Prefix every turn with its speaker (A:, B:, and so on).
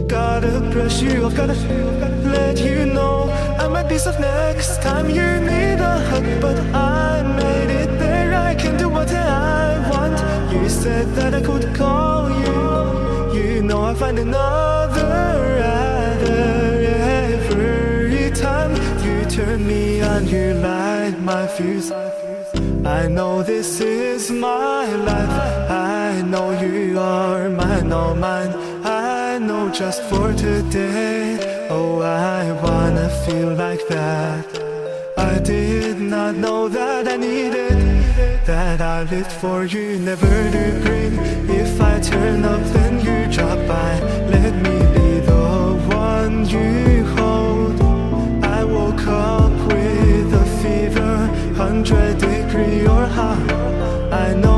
A: Gotta brush you off, gotta let you know I might be soft next time you need a hug, but I made it there. I can do what I want. You said that I could call you. You know I find another every time you turn me on. You light my fuse. I know this is my life. I know you are mine, all mine. I know just for today. Oh, I wanna feel like that. I did not know that I needed that. I lived for you, never to green. If I turn up, then you drop by. Let me be the one you hold. I woke up with a fever, 100-degree or hot. I know